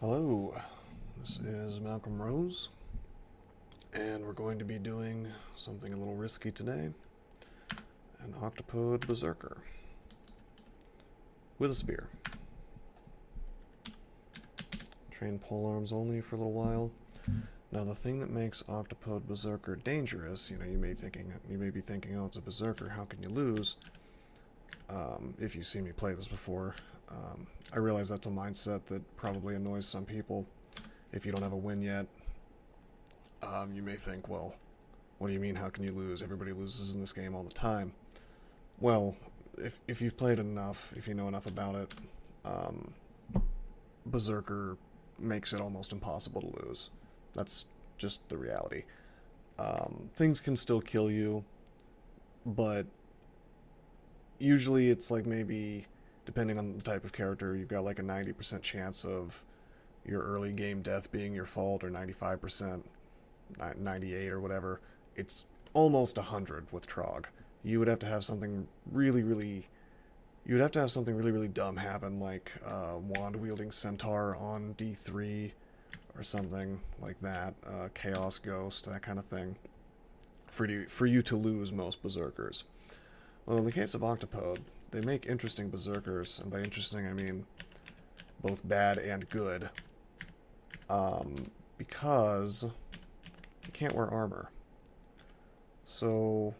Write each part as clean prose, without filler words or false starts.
Hello, this is Malcolm Rose, and we're going to be doing something a little risky today, an Octopode Berserker, with a spear. Train polearms only for a little while. Now the thing that makes Octopode Berserker dangerous, you may be thinking, oh, it's a Berserker, how can you lose? If you've seen me play this before, I realize that's a mindset that probably annoys some people. If you don't have a win yet, you may think, well, what do you mean, how can you lose? Everybody loses in this game all the time. Well, if you've played enough, if you know enough about it, Berserker makes it almost impossible to lose. That's just the reality. Things can still kill you, but usually it's like maybe, depending on the type of character, you've got like a 90% chance of your early game death being your fault, or 95%, 98 or whatever. It's almost 100 with Trog. You would have to have something really dumb happen, like wand-wielding centaur on D3 or something like that, chaos ghost, that kind of thing, for you to lose most berserkers. Well, in the case of Octopode, they make interesting berserkers, and by interesting I mean both bad and good, because you can't wear armor. So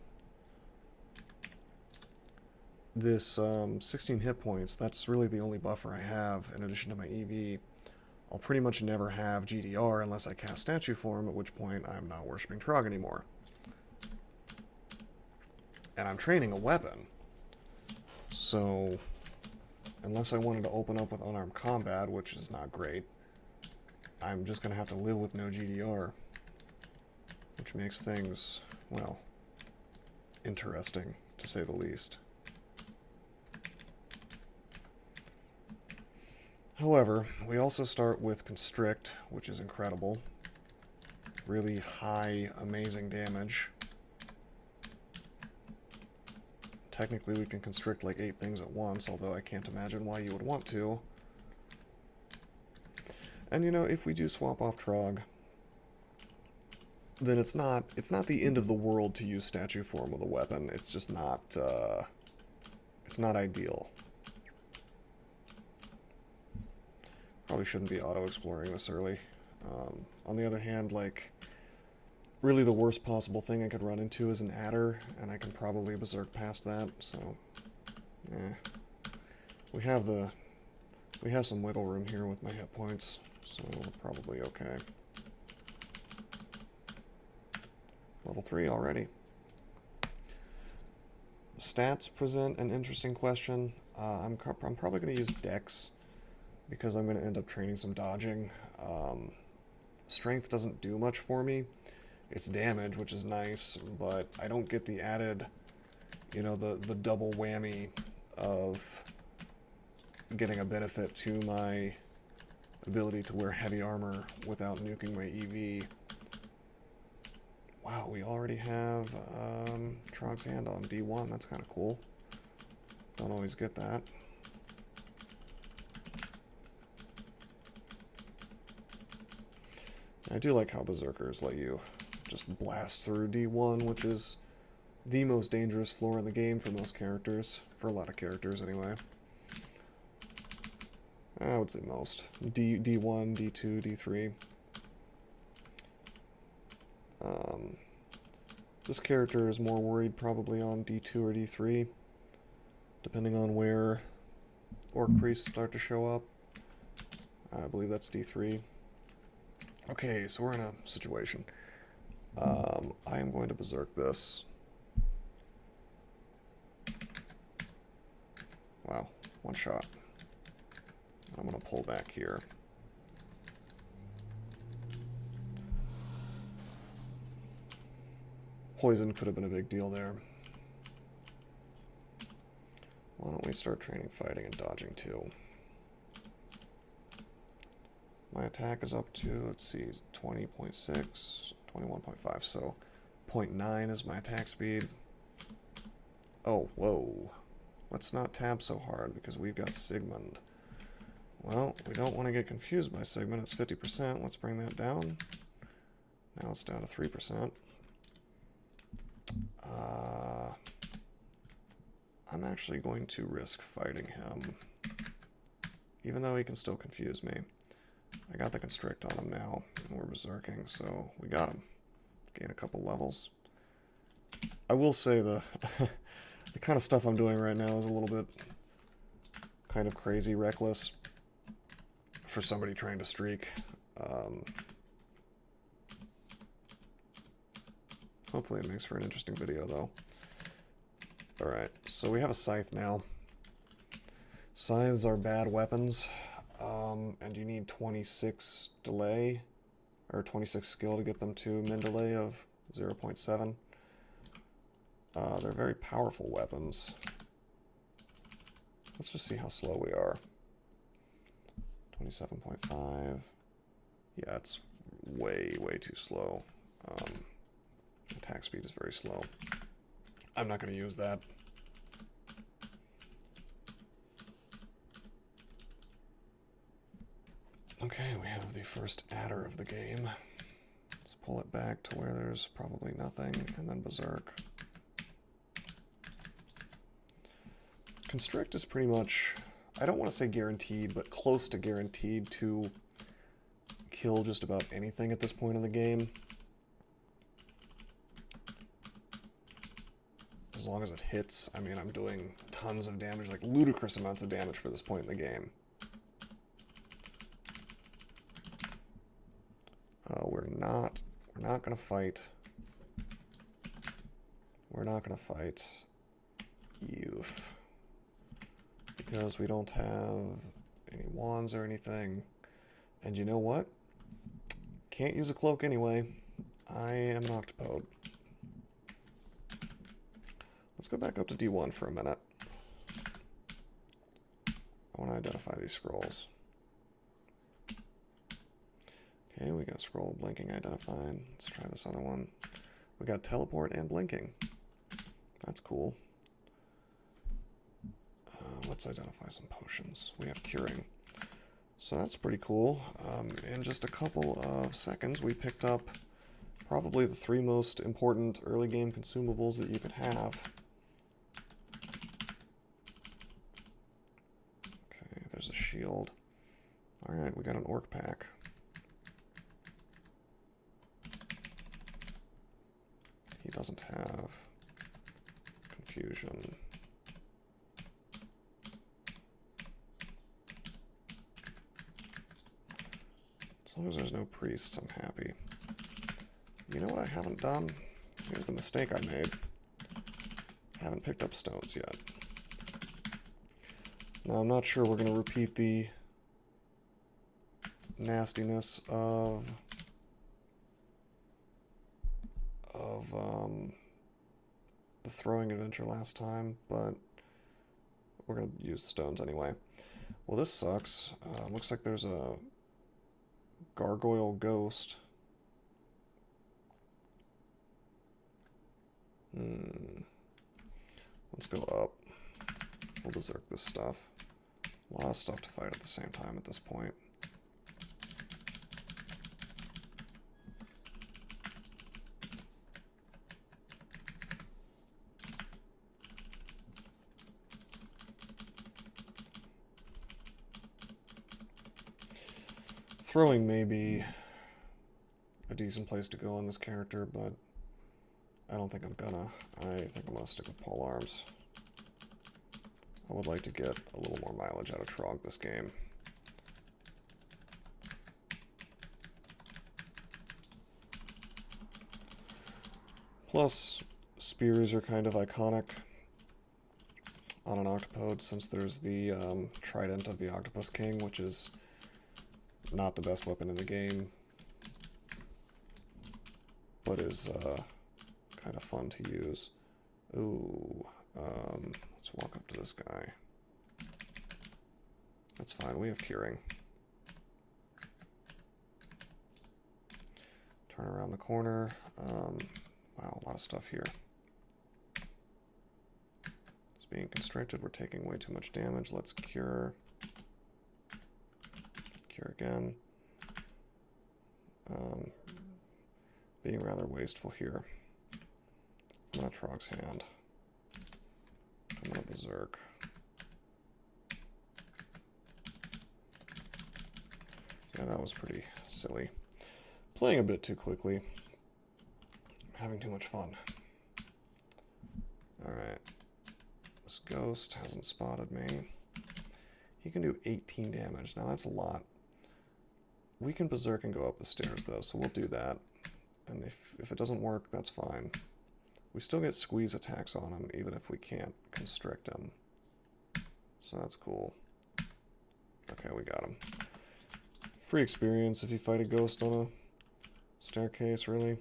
this 16 hit points, that's really the only buffer I have in addition to my EV. I'll pretty much never have GDR unless I cast statue form, at which point I'm not worshipping Trog anymore. And I'm training a weapon. So, unless I wanted to open up with unarmed combat, which is not great, I'm just going to have to live with no GDR. Which makes things, well, interesting, to say the least. However, we also start with Constrict, which is incredible. Really high, amazing damage. Technically, we can constrict like 8 things at once, although I can't imagine why you would want to. And you know, if we do swap off Trog, then it's not the end of the world to use statue form with a weapon. It's just not it's not ideal. Probably shouldn't be auto-exploring this early. On the other hand, like, really the worst possible thing I could run into is an adder, and I can probably berserk past that, so we have some wiggle room here with my hit points, so we're probably okay. Level 3 already. Stats present an interesting question. I'm probably going to use Dex, because I'm going to end up training some dodging. Strength doesn't do much for me. It's damage, which is nice, but I don't get the added, you know, the double whammy of getting a benefit to my ability to wear heavy armor without nuking my EV. Wow, we already have Trog's Hand on D1. That's kind of cool. Don't always get that. I do like how Berserkers let you just blast through D1, which is the most dangerous floor in the game for most characters. For a lot of characters, anyway. I would say most. D1, D2, D3. This character is more worried probably on D2 or D3, depending on where Orc Priests start to show up. I believe that's D3. Okay, so we're in a situation. I am going to berserk this. Wow, one shot. I'm going to pull back here. Poison could have been a big deal there. Why don't we start training fighting and dodging too? My attack is up to, let's see, 20.6, 21.5, so 0.9 is my attack speed. Oh, whoa. Let's not tab so hard, because we've got Sigmund. Well, we don't want to get confused by segment. It's 50%. Let's bring that down. Now it's down to 3%. I'm actually going to risk fighting him, even though he can still confuse me. I got the constrict on him now, and we're berserking, so we got him. Gain a couple levels. I will say the kind of stuff I'm doing right now is a little bit kind of crazy, reckless for somebody trying to streak. Hopefully it makes for an interesting video, though. Alright, so we have a scythe now. Scythes are bad weapons, and you need 26 delay, or 26 skill to get them to min delay of 0.7. They're very powerful weapons. Let's just see how slow we are. 27.5. Yeah, it's way, way too slow. Attack speed is very slow. I'm not going to use that. Okay, we have the first adder of the game. Let's pull it back to where there's probably nothing, and then berserk. Constrict is pretty much, I don't want to say guaranteed, but close to guaranteed to kill just about anything at this point in the game. As long as it hits. I mean, I'm doing tons of damage, like ludicrous amounts of damage for this point in the game. We're not gonna fight. We're not gonna fight youth because we don't have any wands or anything. And you know what? Can't use a cloak anyway. I am an Octopode. Let's go back up to D1 for a minute. I want to identify these scrolls. Okay, we got scroll blinking identified. Let's try this other one. We got teleport and blinking. That's cool. Let's identify some potions. We have curing. So that's pretty cool. In just a couple of seconds, we picked up probably the 3 most important early game consumables that you could have. Okay, there's a shield. Alright, we got an orc pack. He doesn't have confusion. As long as there's no priests, I'm happy. You know what I haven't done? Here's the mistake I made. I haven't picked up stones yet. Now, I'm not sure we're going to repeat the nastiness of the throwing adventure last time, but we're going to use stones anyway. Well, this sucks. Looks like there's a gargoyle ghost. Let's go up. We'll berserk this stuff. A lot of stuff to fight at the same time at this point. Throwing may be a decent place to go on this character, but I don't think I'm gonna. I think I'm gonna stick with polearms. I would like to get a little more mileage out of Trog this game. Plus, spears are kind of iconic on an Octopode, since there's the trident of the Octopus King, which is not the best weapon in the game, but is kind of fun to use. Ooh, let's walk up to this guy. That's fine, we have curing. Turn around the corner. Wow, a lot of stuff here. It's being constricted, we're taking way too much damage. Let's cure. again. Being rather wasteful here. I'm gonna Trog's Hand. I'm gonna Berserk. Yeah, that was pretty silly. Playing a bit too quickly. Having too much fun. Alright. This ghost hasn't spotted me. He can do 18 damage. Now that's a lot. We can Berserk and go up the stairs though, so we'll do that. And if it doesn't work, that's fine. We still get squeeze attacks on him, even if we can't constrict him. So that's cool. Okay, we got him. Free experience if you fight a ghost on a staircase, really.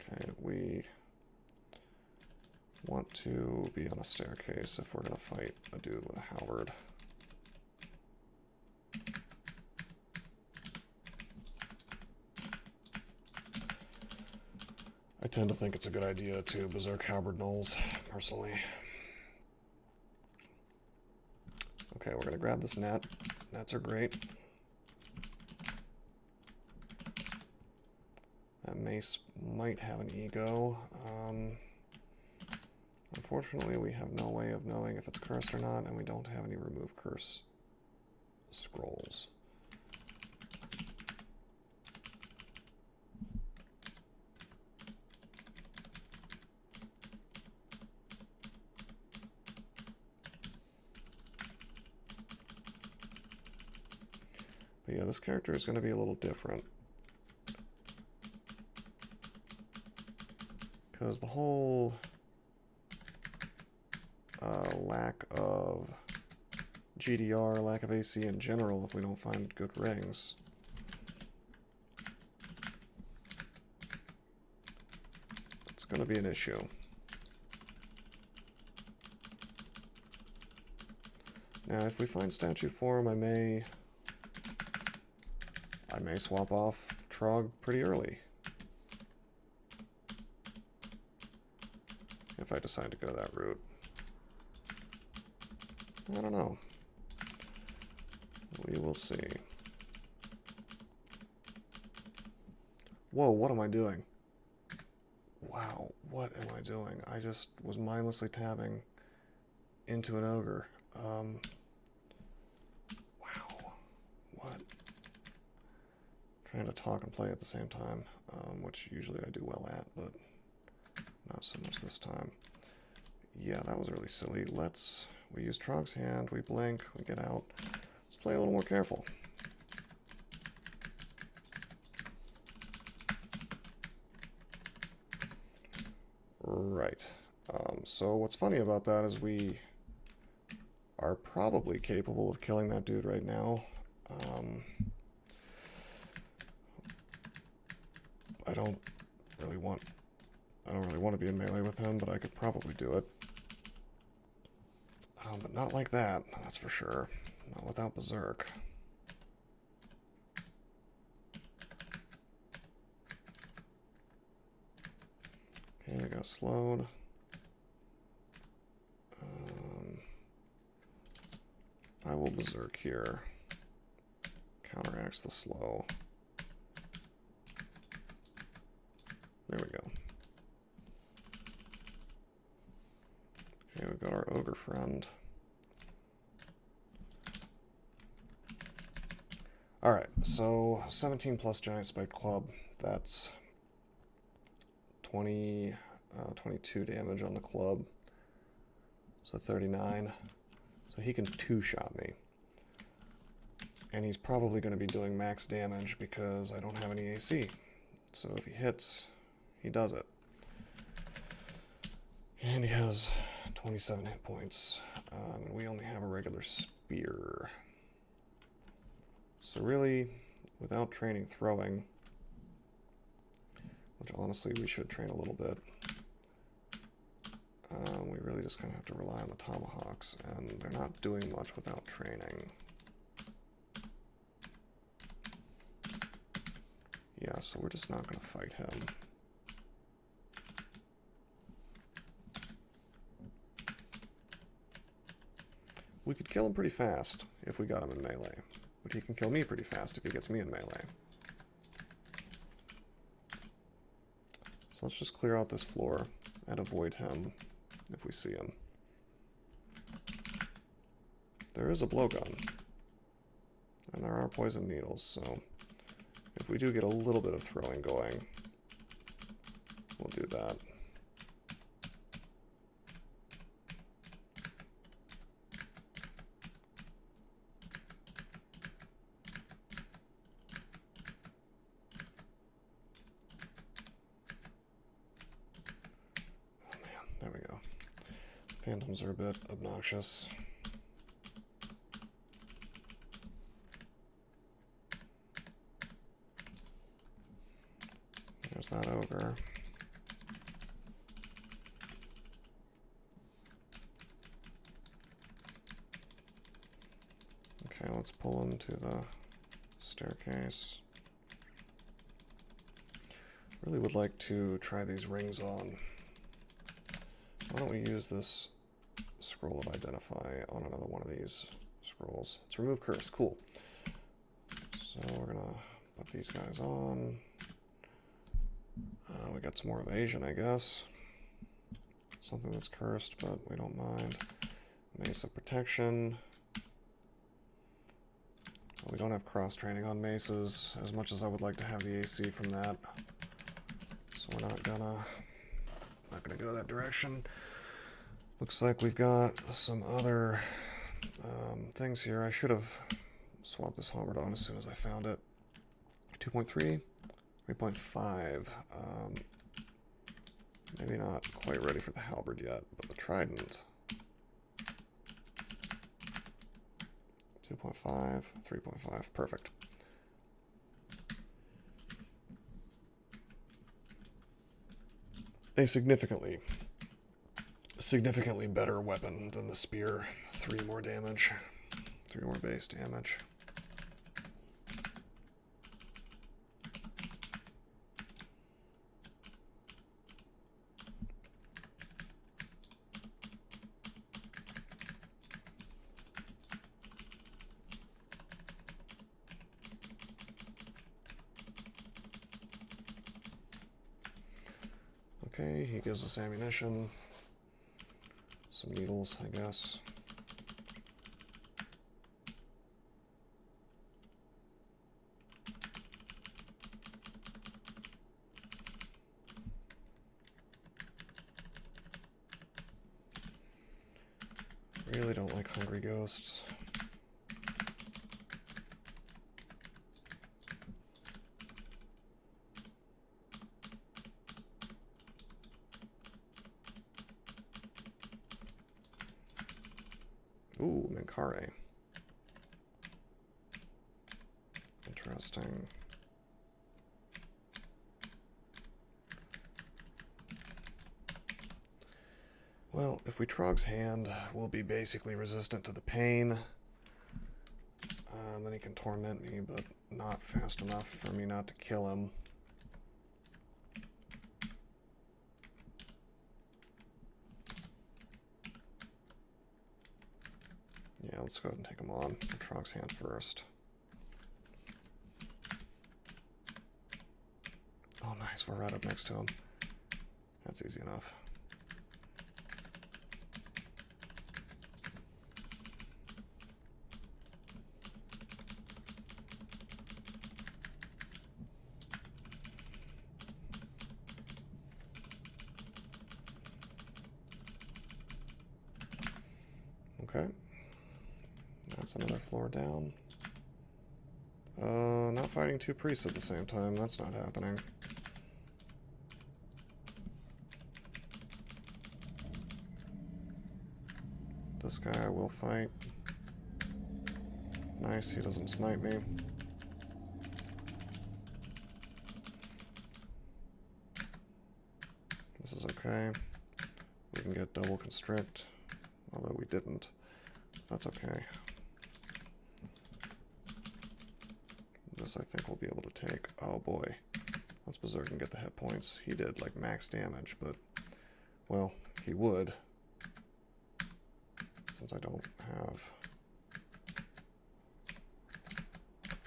Okay, we want to be on a staircase if we're going to fight a dude with a halberd. I tend to think it's a good idea to Berserk halberd gnolls, personally. Okay, we're going to grab this net. Nets are great. That mace might have an ego. Unfortunately, we have no way of knowing if it's cursed or not, and we don't have any remove curse scrolls. But yeah, this character is going to be a little different. Because the whole lack of GDR, lack of AC in general, if we don't find good rings, it's going to be an issue. Now, if we find statue form, I may swap off Trog pretty early. If I decide to go that route. I don't know. We will see. Whoa, what am I doing? Wow, what am I doing? I just was mindlessly tabbing into an ogre. Wow. What? Trying to talk and play at the same time, which usually I do well at, but not so much this time. Yeah, that was really silly. We use Trog's Hand, we blink, we get out. Let's play a little more careful. Right. So what's funny about that is we are probably capable of killing that dude right now. I don't really want to be in melee with him, but I could probably do it. But not like that, that's for sure. Not without Berserk. Okay, we got slowed. I will Berserk here. Counteracts the slow. There we go. Okay, we've got our ogre friend. Alright, so 17 plus giant spike club. That's 22 damage on the club. So 39. So he can two-shot me. And he's probably going to be doing max damage because I don't have any AC. So if he hits, he does it. And he has 27 hit points. And we only have a regular spear. So really, without training throwing, which honestly we should train a little bit, we really just kind of have to rely on the tomahawks, and they're not doing much without training. Yeah, so we're just not going to fight him. We could kill him pretty fast if we got him in melee. But he can kill me pretty fast if he gets me in melee. So let's just clear out this floor and avoid him if we see him. There is a blowgun. And there are poison needles, so if we do get a little bit of throwing going, we'll do that. Oh man, there we go. Phantoms are a bit obnoxious. There's that ogre. Okay, let's pull him to the staircase. Really would like to try these rings on. Why don't we use this scroll of identify on another one of these scrolls? It's remove curse, cool. So we're gonna put these guys on. We got some more evasion, I guess. Something that's cursed, but we don't mind. Mace of protection. Well, we don't have cross-training on maces, as much as I would like to have the AC from that. So we're not gonna go that direction. Looks like we've got some other things here. I should have swapped this halberd on as soon as I found it. 2.3. 3.5, maybe not quite ready for the halberd yet, but the trident. 2.5, 3.5, perfect. A significantly better weapon than the spear. 3 more damage, 3 more base damage. Okay, he gives us ammunition, some needles, I guess. Really don't like hungry ghosts. Ooh, Minkare. Interesting. Well, if we Trog's Hand, we'll be basically resistant to the pain. Then he can torment me, but not fast enough for me not to kill him. Yeah, let's go ahead and take him on. Trog's Hand first. Oh, nice. We're right up next to him. That's easy enough. Okay. That's another floor down. Not fighting 2 priests at the same time. That's not happening. This guy I will fight. Nice, he doesn't smite me. This is okay. We can get double constrict, although we didn't. That's okay. This I think we'll be able to take. Oh boy. Let's Berserk and get the hit points. He did like max damage, but, well, he would. So since I don't have...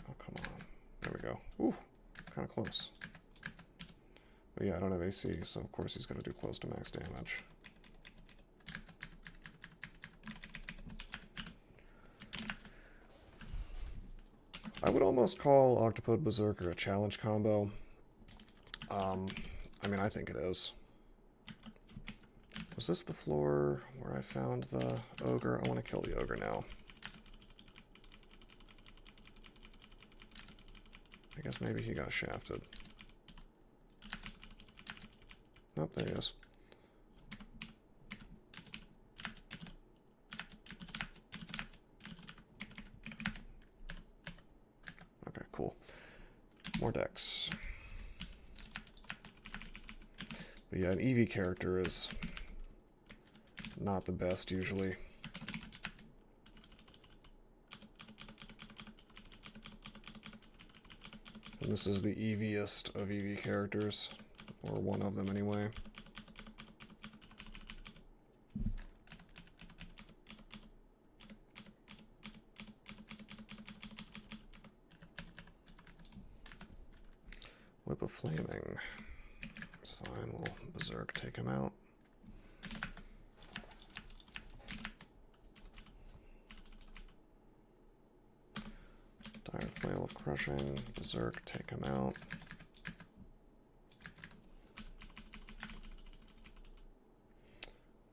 Oh, come on. There we go. Ooh, kind of close. But yeah, I don't have AC, so of course he's going to do close to max damage. I would almost call Octopode Berserker a challenge combo. I mean, I think it is. Was this the floor where I found the ogre? I want to kill the ogre now. I guess maybe he got shafted. Nope, there he is. Okay, cool. More decks. But yeah, an EV character is not the best usually. And this is the EViest of EV characters, or one of them anyway. Whip of Flaming. It's fine, we'll Berserk take him out. Dire Flail of Crushing, Berserk, take him out.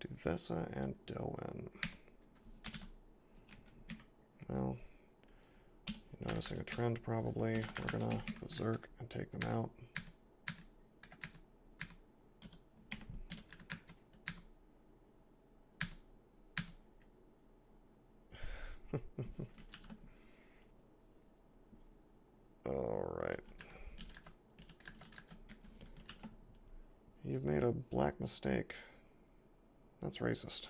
Do Vesa and Doen. Well, you're noticing a trend probably. We're gonna Berserk and take them out. Alright. You've made a black mistake. That's racist.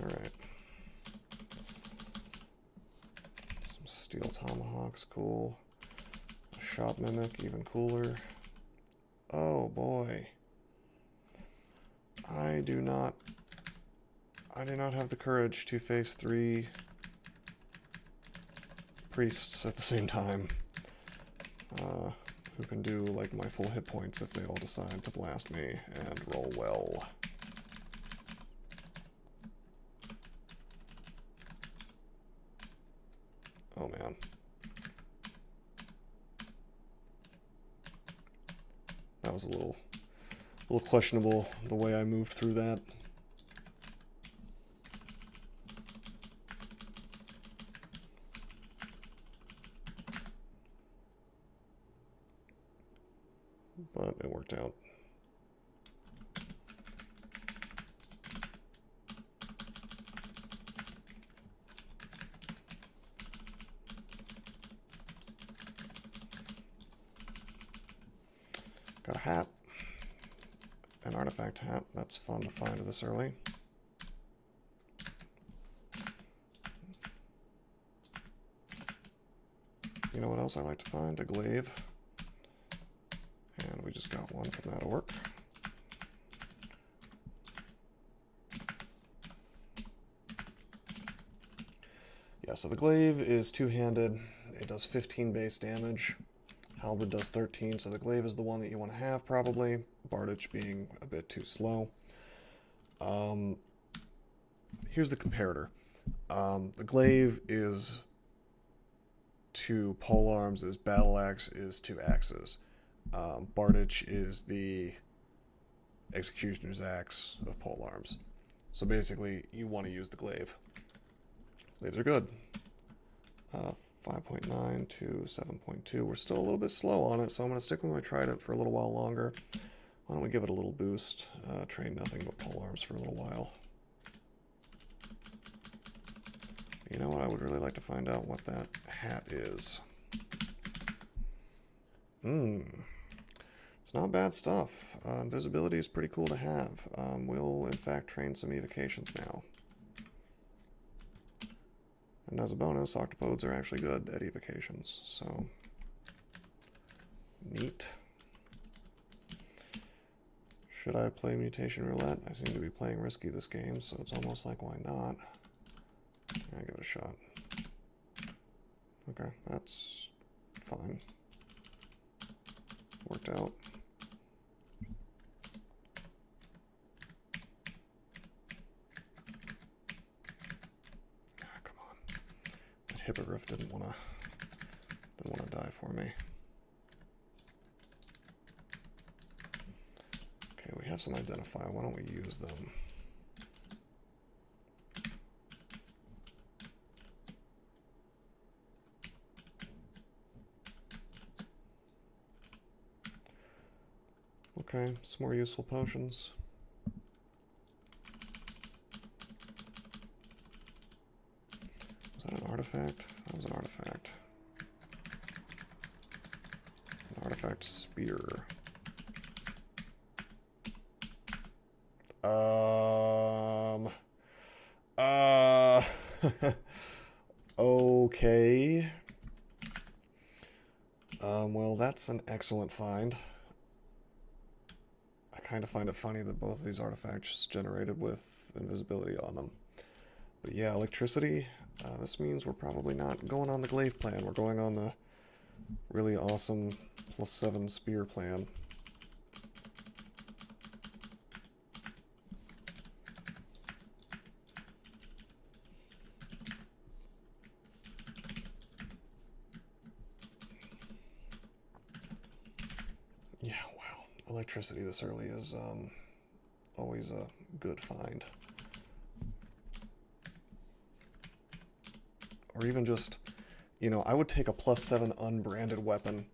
Alright. Some Steel Tomahawks, cool. A Shot Mimic, even cooler. Oh boy. I do not have the courage to face 3 priests at the same time, who can do like my full hit points if they all decide to blast me and roll well. Oh man. That was a little questionable the way I moved through that. But it worked out. Got a hat. An artifact hat. That's fun to find this early. You know what else I like to find? A glaive. And we just got one from that orc. Yeah, so the glaive is two-handed. It does 15 base damage. Halberd does 13, so the glaive is the one that you want to have, probably. Bardage being a bit too slow. Here's the comparator. The glaive is 2 polearms, is battle axe, is 2 axes. Bardage is the executioner's axe of polearms. So basically, you want to use the glaive. Glaives are good. 5.9 to 7.2. We're still a little bit slow on it, so I'm going to stick with my trident for a little while longer. Why don't we give it a little boost? Train nothing but polearms for a little while. You know what? I would really like to find out what that hat is. It's not bad stuff. Invisibility is pretty cool to have. We'll, in fact, train some evocations now. And as a bonus, octopodes are actually good at evocations, so neat. Should I play Mutation Roulette? I seem to be playing risky this game, so it's almost like, why not? Yeah, give it a shot. Okay, that's fine. Worked out. Ah, come on. That Hippogriff didn't wanna die for me. Okay, we have some identifier. Why don't we use them? Okay, some more useful potions. Was that an artifact? That was an artifact. An artifact spear. Okay. Well, that's an excellent find. I kind of find it funny that both of these artifacts generated with invisibility on them. But yeah, electricity. This means we're probably not going on the glaive plan. We're going on the really awesome +7 spear plan. Yeah, wow. Electricity this early is always a good find. Or even just, you know, I would take a +7 unbranded weapon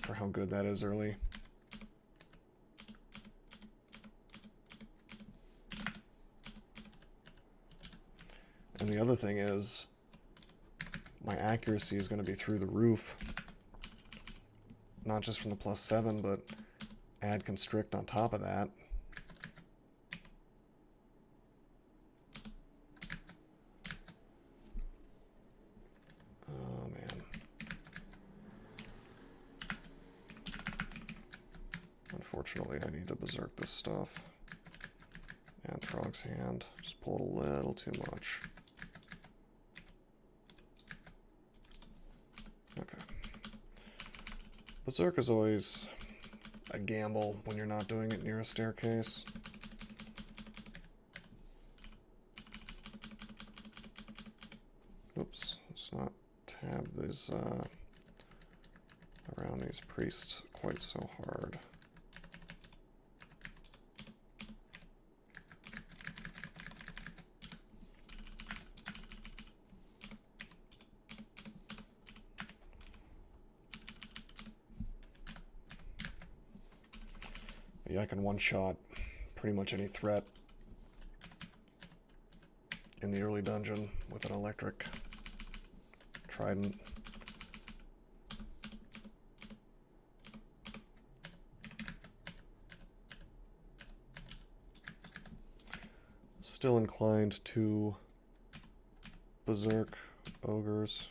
for how good that is early. And the other thing is, my accuracy is going to be through the roof. Not just from the +7, but add constrict on top of that. Oh man. Unfortunately, I need to berserk this stuff. And Trog's hand just pulled a little too much. Okay. Berserk is always a gamble when you're not doing it near a staircase. Oops, let's not tab these around these priests quite so hard. Yeah, I can one-shot pretty much any threat in the early dungeon with an electric trident. Still inclined to berserk ogres.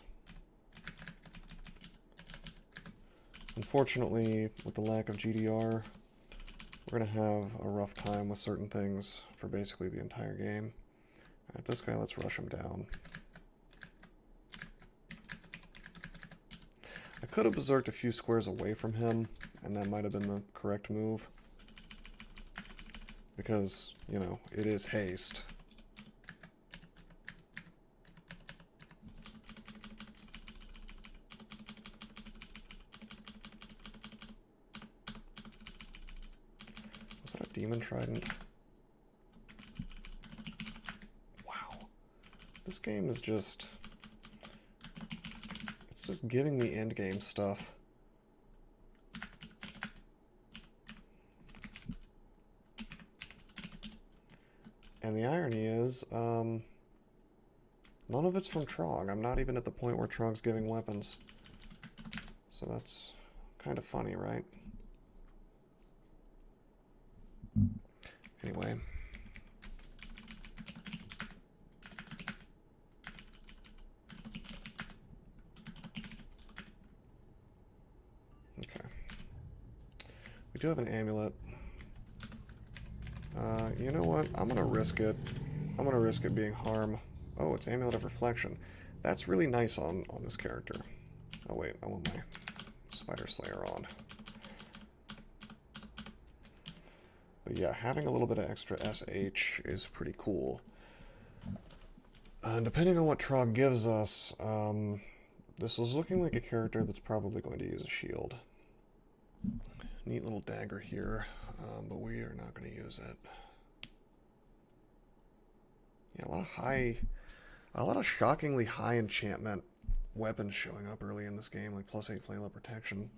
Unfortunately, with the lack of GDR, we're going to have a rough time with certain things for basically the entire game. Alright, this guy, let's rush him down. I could have berserked a few squares away from him, and that might have been the correct move. Because, you know, it is haste. Was that a demon trident? Wow. This game is just... it's just giving me endgame stuff. And the irony is, none of it's from Trog. I'm not even at the point where Trog's giving weapons. So that's kind of funny, right? Anyway. Okay. We do have an amulet. You know what? I'm gonna risk it. I'm gonna risk it being harm. Oh, it's Amulet of Reflection. That's really nice on this character. Oh wait, I want my Spider Slayer on. But yeah, having a little bit of extra SH is pretty cool. And depending on what Trog gives us, this is looking like a character that's probably going to use a shield. Neat little dagger here, but we are not going to use it. Yeah, a lot of shockingly high enchantment weapons showing up early in this game, like +8 flail of protection.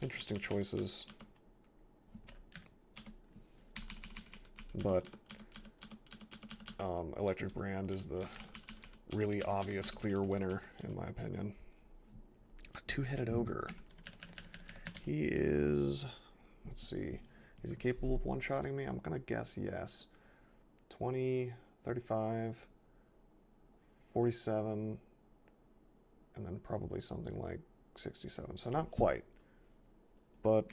Interesting choices. But Electric Brand is the really obvious clear winner, in my opinion. A two-headed ogre. He is, let's see, is he capable of one-shotting me? I'm gonna guess yes. 20, 35, 47, and then probably something like 67. So not quite, but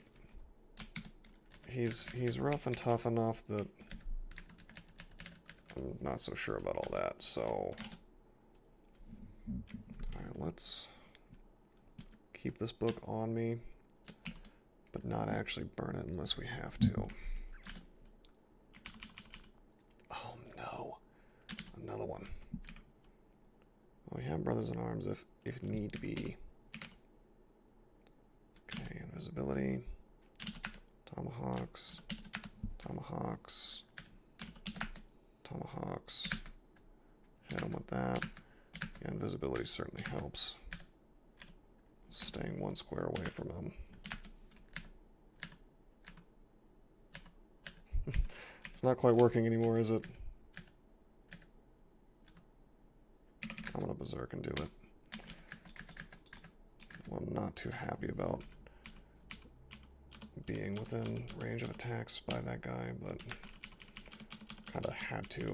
he's rough and tough enough that I'm not so sure about all that. So, all right, let's keep this book on me, but not actually burn it unless we have to. Oh no, another one. Well, we have Brothers in Arms if need be. Okay, invisibility, tomahawks, tomahawks, tomahawks. Hit him with that. Yeah, invisibility certainly helps. Staying one square away from him. It's not quite working anymore, is it? I'm gonna Berserk and do it. Well, I'm not too happy about being within range of attacks by that guy, but kinda had to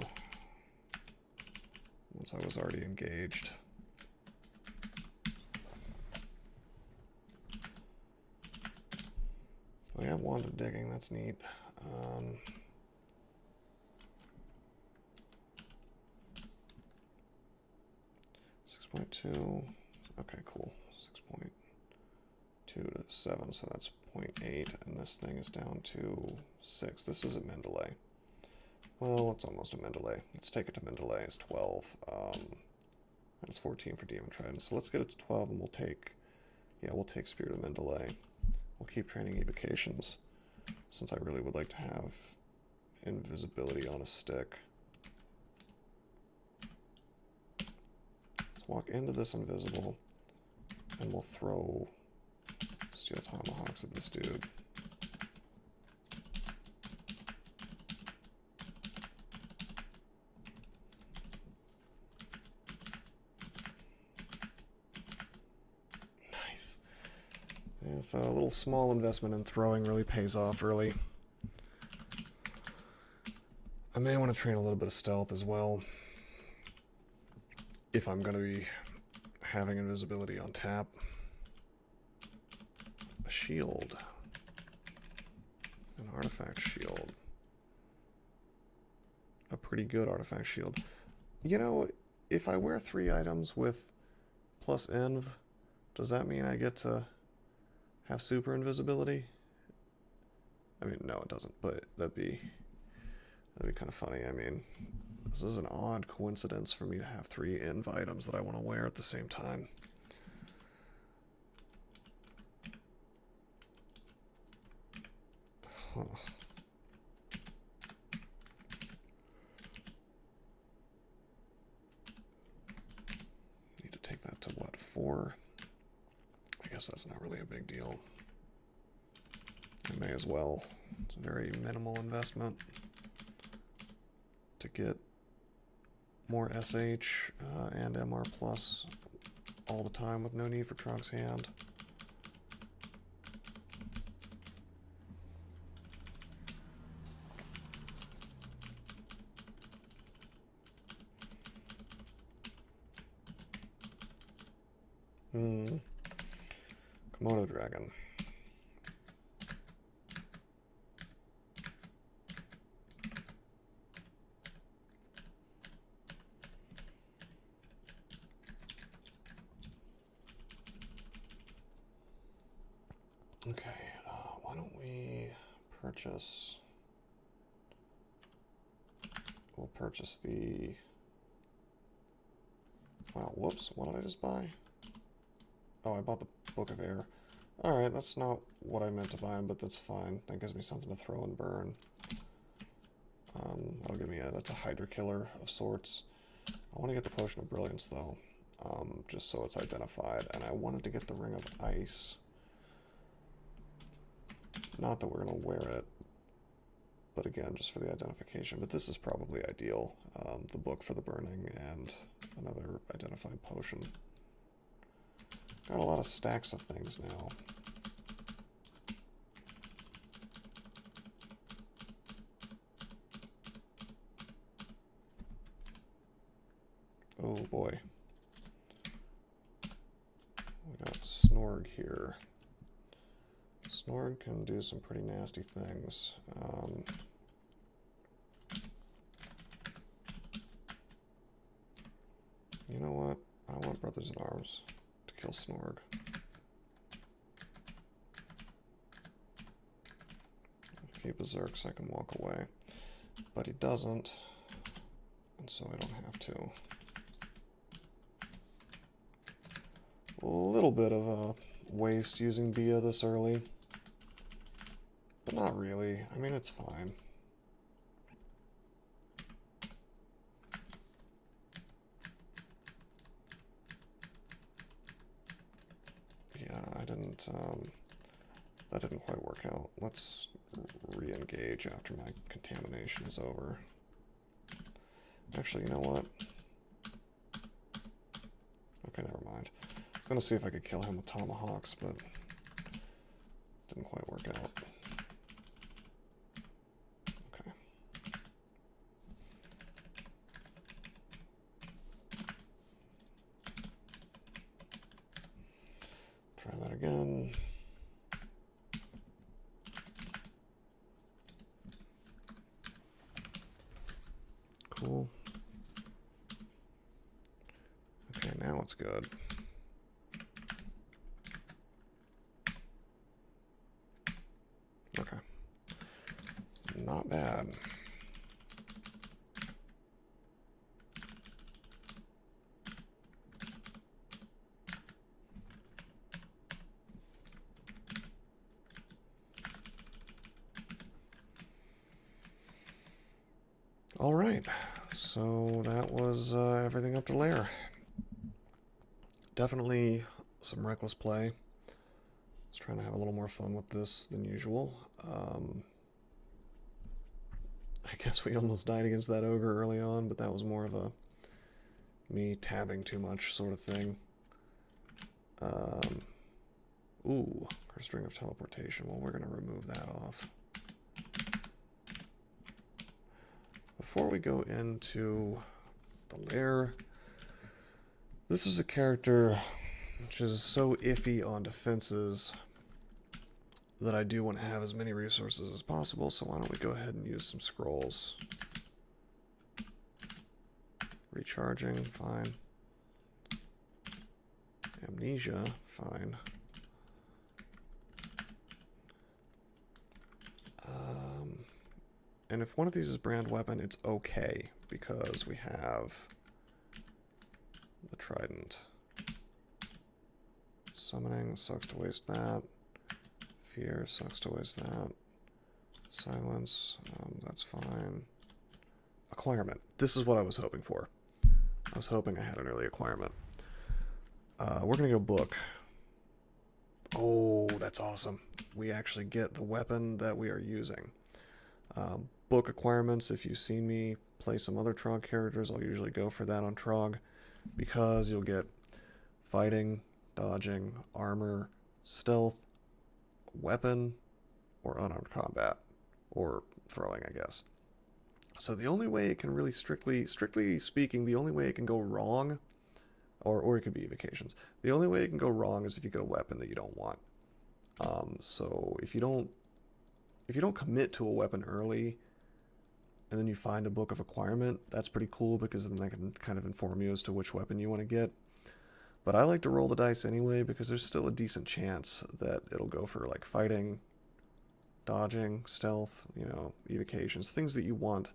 once I was already engaged. We have Wand of Digging, that's neat. 6.2, okay, cool. 6.2 to 7, so that's 0.8, and this thing is down to 6. This is a Mendeley. Well, it's almost a Mendeley. Let's take it to Mendeley. It's 12. That's 14 for Demon Trident. So let's get it to 12, and we'll take Spirit of Mendeley. We'll keep training evocations, since I really would like to have invisibility on a stick. Let's walk into this invisible, and we'll throw Steel Tomahawks at this dude. Nice. Yeah, so a little small investment in throwing really pays off early. I may want to train a little bit of stealth as well, if I'm going to be having invisibility on tap. A shield. An artifact shield. A pretty good artifact shield. You know, if I wear 3 items with plus inv, does that mean I get to have super invisibility? I mean, no, it doesn't, but that'd be kind of funny. I mean, this is an odd coincidence for me to have 3 inv items that I want to wear at the same time. Huh. Need to take that to what, 4? I guess that's not really a big deal. I may as well. It's a very minimal investment to get more SH and MR plus all the time with no need for Trog's Hand. Komodo Dragon. Okay, why don't we purchase... We'll purchase the... Wow, whoops, what did I just buy? Oh, I bought the Book of Air. Alright, that's not what I meant to buy, but that's fine. That gives me something to throw and burn. That'll give me that's a Hydra killer of sorts. I want to get the Potion of Brilliance, though, just so it's identified. And I wanted to get the Ring of Ice. Not that we're going to wear it, but again, just for the identification. But this is probably ideal. The book for the burning and another identified potion. Got a lot of stacks of things now. Oh boy. We got Snorg here. Snorg can do some pretty nasty things. You know what? I want Brothers in Arms to kill Snorg. If he berserks, I can walk away. But he doesn't, and so I don't have to. A little bit of a waste using Bia this early, but not really. I mean, it's fine. Yeah, that didn't quite work out. Let's re-engage after my contamination is over. Actually, you know what? Okay, never mind. I was gonna see if I could kill him with tomahawks, but didn't quite work out. Okay. Try that again. Cool. Okay, now it's good. Okay. Not bad. All right, so that was everything up to Lair. Definitely some reckless play. I was trying to have a little more fun with this than usual. I guess we almost died against that ogre early on, but that was more of a me tabbing too much sort of thing. Ooh, Cursed Ring of Teleportation. Well, we're going to remove that off. Before we go into the Lair, this is a character which is so iffy on defenses that I do want to have as many resources as possible, so why don't we go ahead and use some scrolls. Recharging, fine. Amnesia, fine. And if one of these is brand weapon, it's okay, because we have the Trident. Summoning, sucks to waste that. Fear, sucks to waste that. Silence, that's fine. Acquirement. This is what I was hoping for. I was hoping I had an early acquirement. We're going to go book. Oh, that's awesome. We actually get the weapon that we are using. Book acquirements, if you've seen me play some other Trog characters, I'll usually go for that on Trog, because you'll get fighting, dodging, armor, stealth, weapon, or unarmed combat, or throwing, I guess. So the only way it can really, strictly speaking, the only way it can go wrong, or it could be evocations, the only way it can go wrong is if you get a weapon that you don't want. So if you don't commit to a weapon early, and then you find a book of acquirement, that's pretty cool, because then that can kind of inform you as to which weapon you want to get. But I like to roll the dice anyway because there's still a decent chance that it'll go for like fighting, dodging, stealth, you know, evocations, things that you want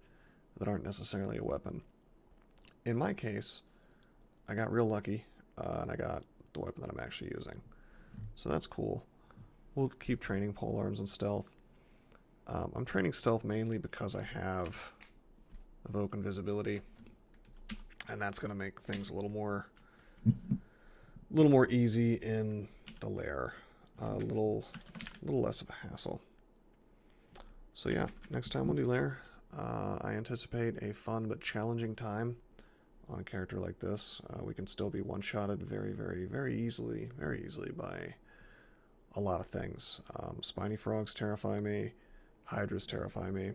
that aren't necessarily a weapon. In my case, I got real lucky, and I got the weapon that I'm actually using. So that's cool. We'll keep training polearms and stealth. I'm training stealth mainly because I have evoke invisibility, and that's going to make things a little more easy in the lair, a little less of a hassle. So yeah, next time we'll do lair. I anticipate a fun but challenging time on a character like this. We can still be one-shotted very easily by a lot of things. Spiny frogs terrify me. Hydras terrify me.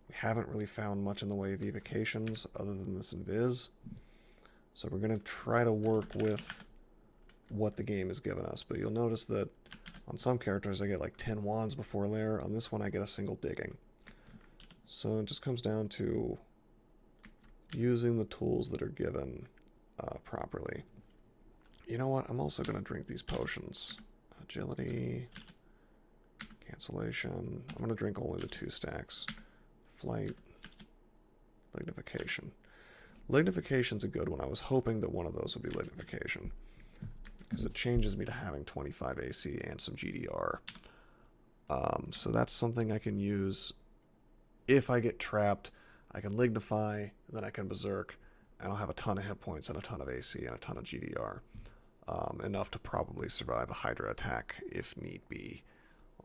We haven't really found much in the way of evocations other than this invis. So we're going to try to work with what the game has given us. But you'll notice that on some characters I get like 10 wands before lair. On this one I get a single digging. So it just comes down to using the tools that are given properly. You know what? I'm also going to drink these potions. Agility, cancellation. I'm going to drink only the 2 stacks. Flight, lignification. Lignification's a good one. I was hoping that one of those would be lignification, because it changes me to having 25 AC and some GDR. So that's something I can use if I get trapped. I can lignify, then I can berserk, and I'll have a ton of hit points and a ton of AC and a ton of GDR. Enough to probably survive a Hydra attack if need be.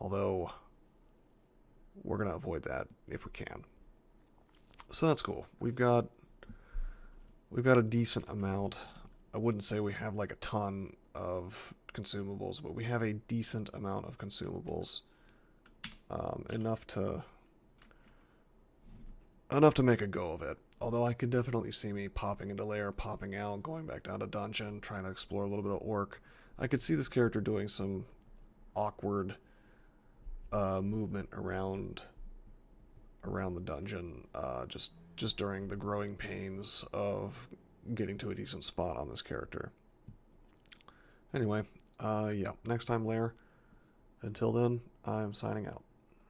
Although, we're going to avoid that if we can. So that's cool. We've got a decent amount. I wouldn't say we have like a ton of consumables, but we have a decent amount of consumables. Enough to make a go of it. Although I could definitely see me popping into lair, popping out, going back down to dungeon, trying to explore a little bit of orc. I could see this character doing some awkward movement around the dungeon, just during the growing pains of getting to a decent spot on this character. Anyway, yeah, next time lair. Until then, I'm signing out.